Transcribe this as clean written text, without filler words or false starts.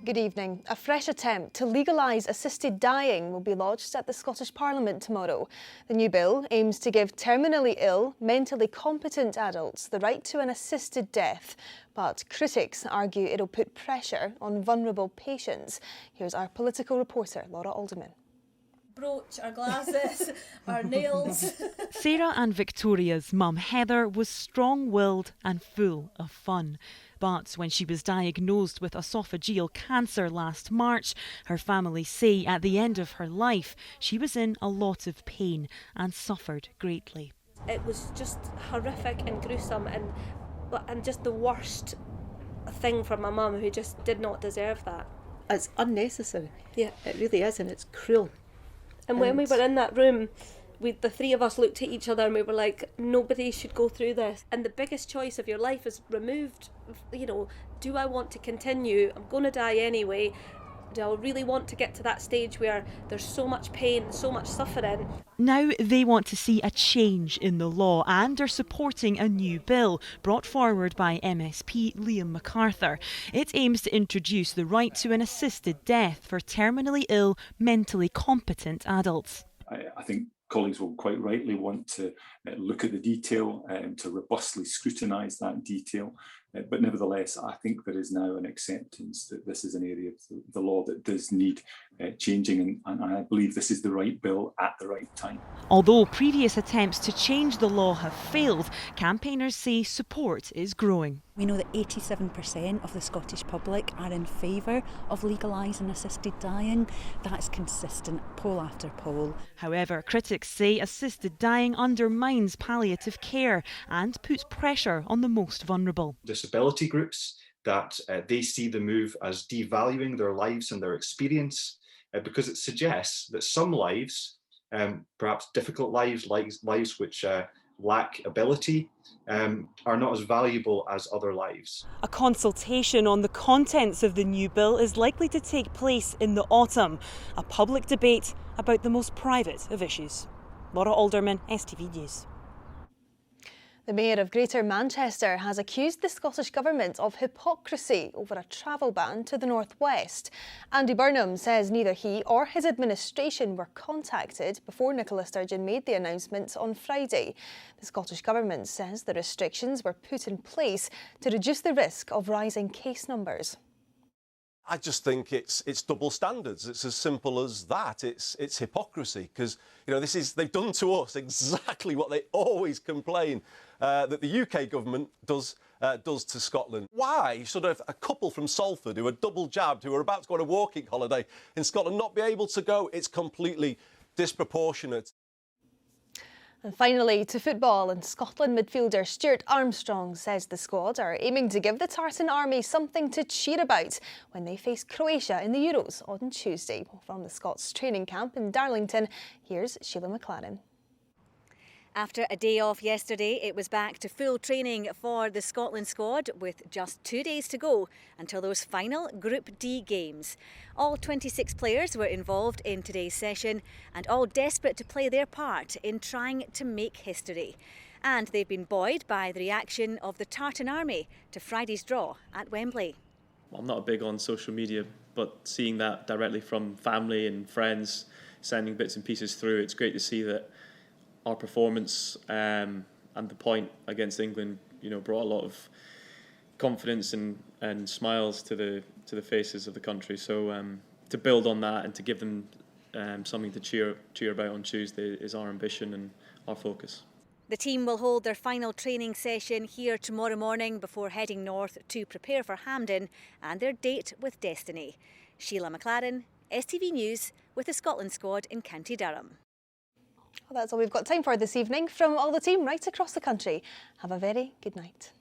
Good evening. A fresh attempt to legalise assisted dying will be lodged at the Scottish Parliament tomorrow. The new bill aims to give terminally ill, mentally competent adults the right to an assisted death. But critics argue it'll put pressure on vulnerable patients. Here's our political reporter, Laura Alderman. Brooch, our glasses, our nails. Sarah and Victoria's mum Heather was strong-willed and full of fun. But when she was diagnosed with esophageal cancer last March, her family say at the end of her life she was in a lot of pain and suffered greatly. It was just horrific and gruesome and just the worst thing for my mum, who just did not deserve that. It's unnecessary. Yeah. It really is, and it's cruel. And when we were in that room, the three of us looked at each other and we were like, nobody should go through this. And the biggest choice of your life is removed. You know, do I want to continue? I'm going to die anyway. Do I really want to get to that stage where there's so much pain, so much suffering? Now they want to see a change in the law and are supporting a new bill brought forward by MSP Liam MacArthur. It aims to introduce the right to an assisted death for terminally ill, mentally competent adults. I think colleagues will quite rightly want to look at the detail and to robustly scrutinise that detail. But nevertheless, I think there is now an acceptance that this is an area of the law that does need changing, and I believe this is the right bill at the right time. Although previous attempts to change the law have failed, campaigners say support is growing. We know that 87% of the Scottish public are in favour of legalising assisted dying. That's consistent, poll after poll. However, critics say assisted dying undermines palliative care and puts pressure on the most vulnerable. Disability groups, that they see the move as devaluing their lives and their experience because it suggests that some lives, perhaps difficult lives, lives which lack ability, are not as valuable as other lives. A consultation on the contents of the new bill is likely to take place in the autumn, a public debate about the most private of issues. Laura Alderman, STV News. The Mayor of Greater Manchester has accused the Scottish Government of hypocrisy over a travel ban to the northwest. Andy Burnham says neither he or his administration were contacted before Nicola Sturgeon made the announcement on Friday. The Scottish Government says the restrictions were put in place to reduce the risk of rising case numbers. I just think it's double standards. It's as simple as that. It's hypocrisy, because they've done to us exactly what they always complain that the UK government does to Scotland. Why should a couple from Salford who are double jabbed, who are about to go on a walking holiday in Scotland, not be able to go? It's completely disproportionate. And finally, to football, and Scotland midfielder Stuart Armstrong says the squad are aiming to give the Tartan Army something to cheer about when they face Croatia in the Euros on Tuesday. From the Scots training camp in Darlington, here's Sheila McLaren. After a day off yesterday, it was back to full training for the Scotland squad with just 2 days to go until those final Group D games. All 26 players were involved in today's session and all desperate to play their part in trying to make history. And they've been buoyed by the reaction of the Tartan Army to Friday's draw at Wembley. Well, I'm not big on social media, but seeing that directly from family and friends, sending bits and pieces through, it's great to see that our performance and the point against England, brought a lot of confidence and smiles to the faces of the country. So to build on that and to give them something to cheer about on Tuesday is our ambition and our focus. The team will hold their final training session here tomorrow morning before heading north to prepare for Hampden and their date with Destiny. Sheila McLaren, STV News, with the Scotland squad in County Durham. Well, that's all we've got time for this evening. From all the team right across the country, have a very good night.